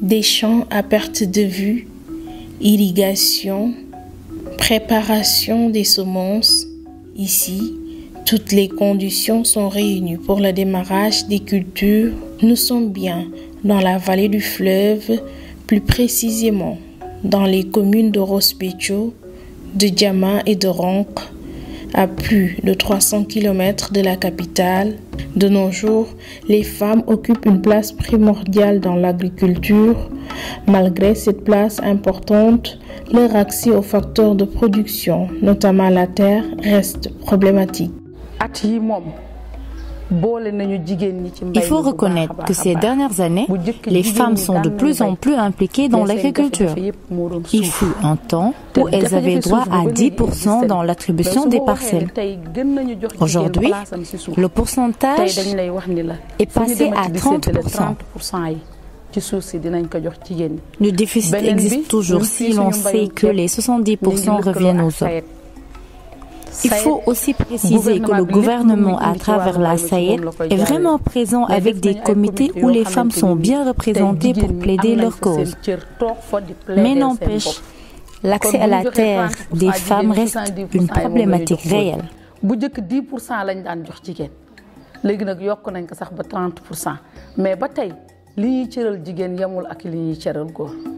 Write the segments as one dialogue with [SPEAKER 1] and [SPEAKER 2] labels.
[SPEAKER 1] des champs à perte de vue, irrigation, préparation des semences. Ici, toutes les conditions sont réunies pour le démarrage des cultures. Nous sommes bien dans la vallée du fleuve, plus précisément dans les communes de Rospeccio, de Diama et de Roncq, à plus de 300 km de la capitale. De nos jours, les femmes occupent une place primordiale dans l'agriculture. Malgré cette place importante, leur accès aux facteurs de production, notamment la terre, reste problématique.
[SPEAKER 2] Il faut reconnaître que ces dernières années, les femmes sont de plus en plus impliquées dans l'agriculture. Il fut un temps où elles avaient droit à 10% dans l'attribution des parcelles. Aujourd'hui, le pourcentage est passé à 30%. Le déficit existe toujours si l'on sait que les 70% reviennent aux hommes. Il faut aussi préciser que le gouvernement, à travers la SAED, est vraiment présent avec des comités où les femmes sont bien représentées pour plaider leur cause. Mais n'empêche, l'accès à la terre des femmes reste une problématique réelle.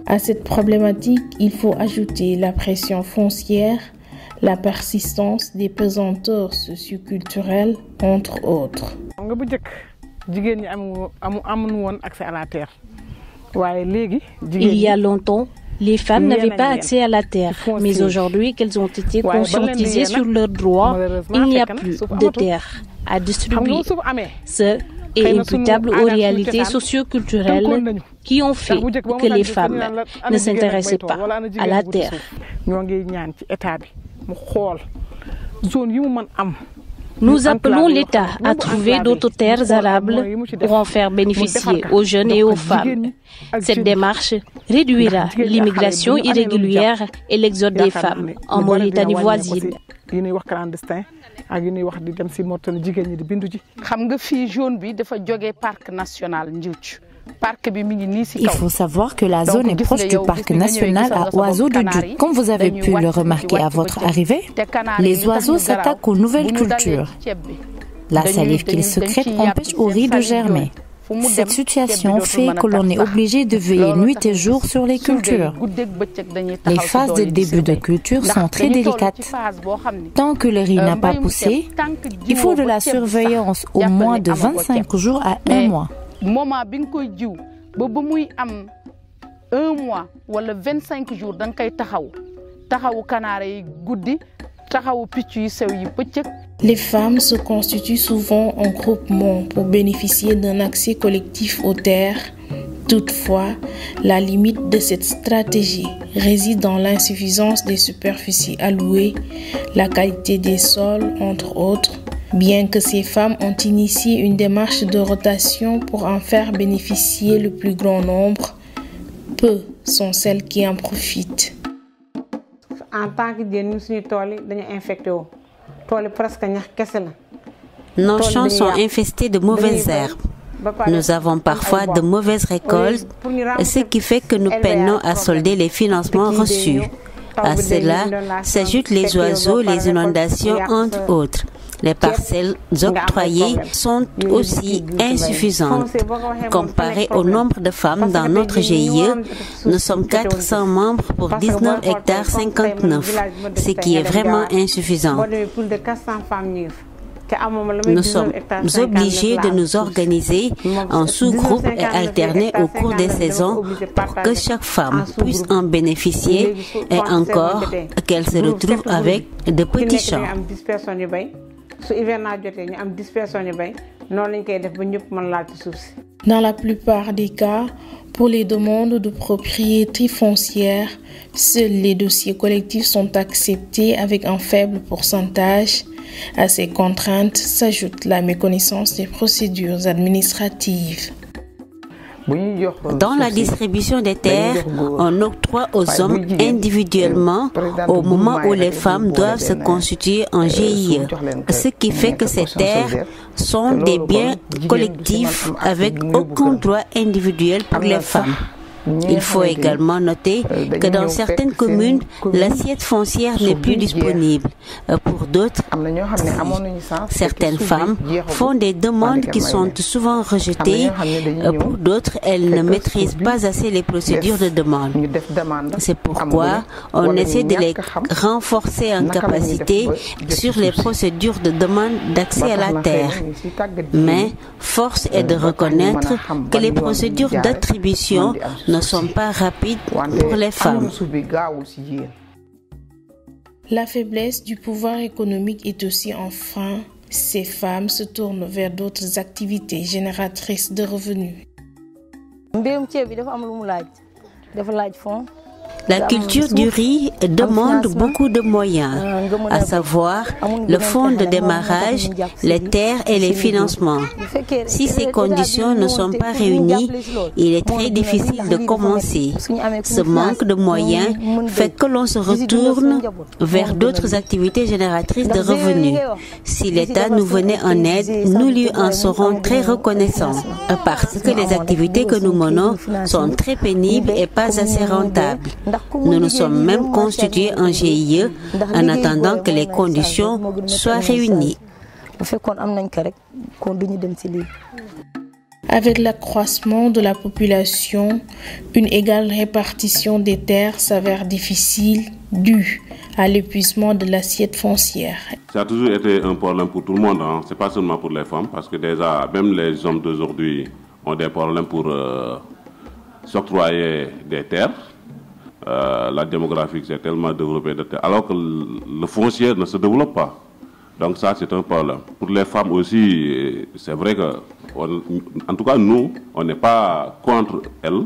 [SPEAKER 1] À cette problématique, il faut ajouter la pression foncière, la persistance des pesanteurs socioculturelles, entre autres.
[SPEAKER 3] Il y a longtemps, les femmes n'avaient pas accès à la terre, mais aujourd'hui qu'elles ont été conscientisées sur leurs droits, il n'y a plus de terre à distribuer. Ce est imputable aux réalités socioculturelles qui ont fait que les femmes ne s'intéressaient pas à la terre. Nous appelons l'État à trouver d'autres terres arables pour en faire bénéficier aux jeunes et aux femmes. Cette démarche réduira l'immigration irrégulière et l'exode des femmes en Mauritanie voisine.
[SPEAKER 2] Il faut savoir que la zone est proche du parc national à oiseaux de Djoudj. Comme vous avez pu le remarquer à votre arrivée, les oiseaux s'attaquent aux nouvelles cultures. La salive qu'ils sécrètent empêche au riz de germer. Cette situation fait que l'on est obligé de veiller nuit et jour sur les cultures. Les phases de début de culture sont très délicates. Tant que le riz n'a pas poussé, il faut de la surveillance au moins de 25 jours à 1 mois.
[SPEAKER 4] Moment bi nga koy jiw ba muy am 1 mois wala 25 jours da nga koy taxawu kanaara yi guddi taxawu picc yu sew yi pëccëg.
[SPEAKER 1] Les femmes se constituent souvent en groupement pour bénéficier d'un accès collectif aux terres. Toutefois, la limite de cette stratégie réside dans l'insuffisance des superficies allouées, la qualité des sols, entre autres. Bien que ces femmes ont initié une démarche de rotation pour en faire bénéficier le plus grand nombre, peu sont celles qui en profitent.
[SPEAKER 5] En tant que jeunes, nous sommes infectés.
[SPEAKER 6] Nos champs sont infestés de mauvaises herbes. Nous avons parfois de mauvaises récoltes, ce qui fait que nous peinons à solder les financements reçus. À cela s'ajoutent les oiseaux, les inondations, entre autres. Les parcelles octroyées sont aussi insuffisantes. Comparé au nombre de femmes dans notre GIE, nous sommes 400 membres pour 19 hectares 59, ce qui est vraiment insuffisant. Nous sommes obligés de nous organiser en sous-groupes et alterner au cours des saisons pour que chaque femme puisse en bénéficier et encore qu'elle se retrouve avec de petits champs.
[SPEAKER 1] Dans la plupart des cas, pour les demandes de propriété foncière, seuls les dossiers collectifs sont acceptés avec un faible pourcentage. À ces contraintes s'ajoute la méconnaissance des procédures administratives.
[SPEAKER 6] Dans la distribution des terres, on octroie aux hommes individuellement au moment où les femmes doivent se constituer en GIE, ce qui fait que ces terres sont des biens collectifs avec aucun droit individuel pour les femmes. Il faut également noter que dans certaines communes, l'assiette foncière n'est plus disponible. Pour d'autres, certaines femmes font des demandes qui sont souvent rejetées. Pour d'autres, elles ne maîtrisent pas assez les procédures de demande. C'est pourquoi on essaie de les renforcer en capacité sur les procédures de demande d'accès à la terre. Mais force est de reconnaître que les procédures d'attribution ne sont pas rapides pour les femmes.
[SPEAKER 1] La faiblesse du pouvoir économique est aussi un frein. Ces femmes se tournent vers d'autres activités génératrices de revenus.
[SPEAKER 6] La culture du riz demande beaucoup de moyens, à savoir le fonds de démarrage, les terres et les financements. Si ces conditions ne sont pas réunies, il est très difficile de commencer. Ce manque de moyens fait que l'on se retourne vers d'autres activités génératrices de revenus. Si l'État nous venait en aide, nous lui en serons très reconnaissants, parce que les activités que nous menons sont très pénibles et pas assez rentables. Nous nous sommes même constitués en GIE en attendant que les conditions soient réunies.
[SPEAKER 1] Avec l'accroissement de la population, une égale répartition des terres s'avère difficile due à l'épuisement de l'assiette foncière.
[SPEAKER 7] Ça a toujours été un problème pour tout le monde, hein. Ce n'est pas seulement pour les femmes, parce que déjà, même les hommes d'aujourd'hui ont des problèmes pour s'octroyer des terres. La démographie s'est tellement développée, alors que le foncier ne se développe pas. Donc ça, c'est un problème. Pour les femmes aussi, c'est vrai que, en tout cas nous, on n'est pas contre elles,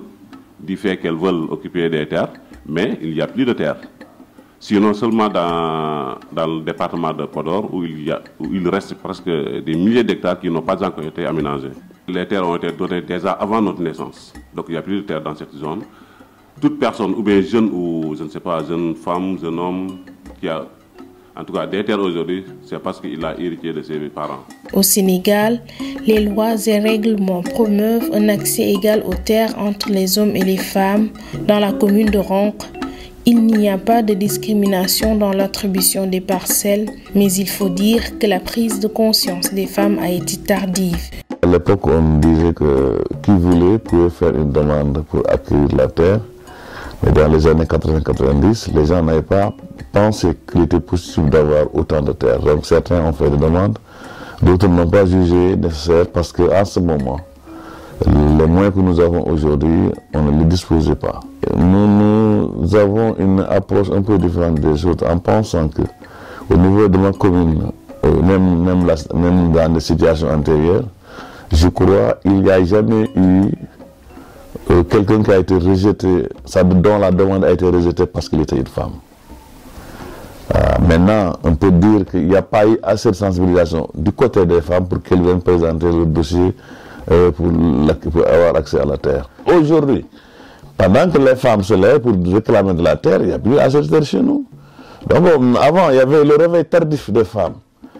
[SPEAKER 7] du fait qu'elles veulent occuper des terres, mais il n'y a plus de terres. Sinon seulement dans le département de Podor, où il reste presque des milliers d'hectares qui n'ont pas encore été aménagés. Les terres ont été données déjà avant notre naissance, donc il n'y a plus de terres dans cette zone. Toute personne, ou bien jeune, ou je ne sais pas, jeune femme, jeune homme, qui a en tout cas des terres aujourd'hui, c'est parce qu'il a hérité de ses parents.
[SPEAKER 1] Au Sénégal, les lois et règlements promeuvent un accès égal aux terres entre les hommes et les femmes. Dans la commune de Ronkh, il n'y a pas de discrimination dans l'attribution des parcelles, mais il faut dire que la prise de conscience des femmes a été tardive.
[SPEAKER 8] À l'époque, on disait que qui voulait pouvait faire une demande pour acquérir la terre. Mais dans les années 80-90, les gens n'avaient pas pensé qu'il était possible d'avoir autant de terres. Donc certains ont fait des demandes, d'autres n'ont pas jugé nécessaire parce qu'à ce moment, les moyens que nous avons aujourd'hui, on ne les disposait pas. Nous avons une approche un peu différente des autres en pensant que au niveau de ma commune, même dans des situations antérieures, je crois qu'il n'y a jamais eu quelqu'un qui a été rejeté, dont la demande a été rejetée parce qu'il était une femme. Maintenant, on peut dire qu'il n'y a pas eu assez de sensibilisation du côté des femmes pour qu'elles viennent présenter le dossier pour avoir accès à la terre. Aujourd'hui, pendant que les femmes se lèvent pour réclamer de la terre, il n'y a plus assez de terre chez nous. Donc avant, il y avait le réveil tardif des femmes.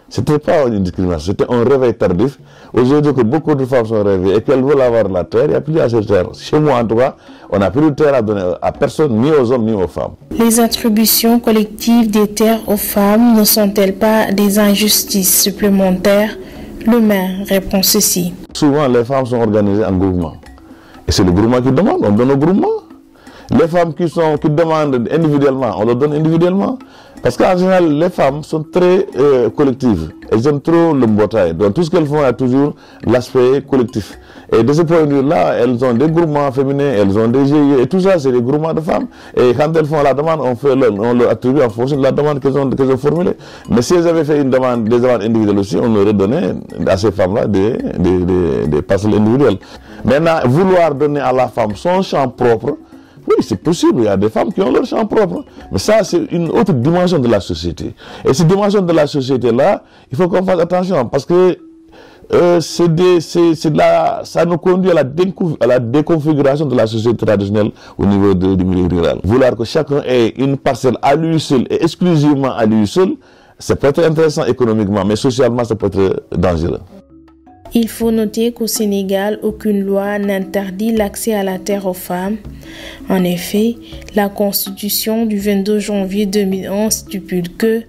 [SPEAKER 8] Ce n'était pas une discrimination, c'était un réveil tardif. Aujourd'hui, que beaucoup de femmes sont réveillées et qu'elles veulent avoir la terre, il n'y a plus assez de terre. Chez moi, en tout cas, on n'a plus de terre à donner à personne, ni aux hommes, ni aux femmes.
[SPEAKER 1] Les attributions collectives des terres aux femmes ne sont-elles pas des injustices supplémentaires? Le maire répond ceci.
[SPEAKER 8] Souvent, les femmes sont organisées en groupement. Et c'est le groupement qui demande, on donne au groupement. Les femmes qui demandent individuellement, on leur donne individuellement. Parce qu'en général, les femmes sont très collectives. Elles aiment trop le mbotay. Donc tout ce qu'elles font a toujours l'aspect collectif. Et de ce point de vue-là, elles ont des groupements féminins, elles ont des GIE, et tout ça, c'est des groupements de femmes. Et quand elles font la demande, on leur attribue en fonction de la demande qu'elles ont formulée. Mais si elles avaient fait des demandes individuelles aussi, on leur aurait donné à ces femmes-là des parcelles individuelles. Maintenant, vouloir donner à la femme son champ propre, oui, c'est possible, il y a des femmes qui ont leur champ propre. Mais ça, c'est une autre dimension de la société. Et cette dimension de la société-là, il faut qu'on fasse attention, parce que ça nous conduit à la déconfiguration de la société traditionnelle au niveau du milieu rural. Vouloir que chacun ait une parcelle à lui seul et exclusivement à lui seul, c'est peut être intéressant économiquement, mais socialement, ça peut être dangereux.
[SPEAKER 1] Il faut noter qu'au Sénégal, aucune loi n'interdit l'accès à la terre aux femmes. En effet, la Constitution du 22 janvier 2011 stipule que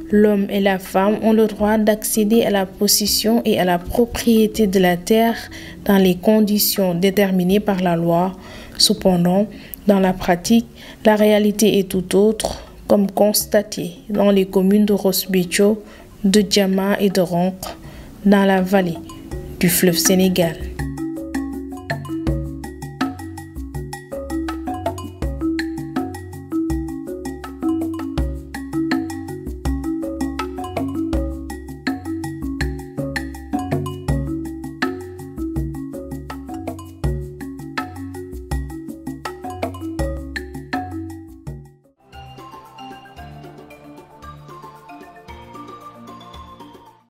[SPEAKER 1] l'homme et la femme ont le droit d'accéder à la possession et à la propriété de la terre dans les conditions déterminées par la loi. Cependant, dans la pratique, la réalité est tout autre, comme constaté dans les communes de Ross Béthio, de Diama et de Ronkh, dans la vallée du fleuve Sénégal.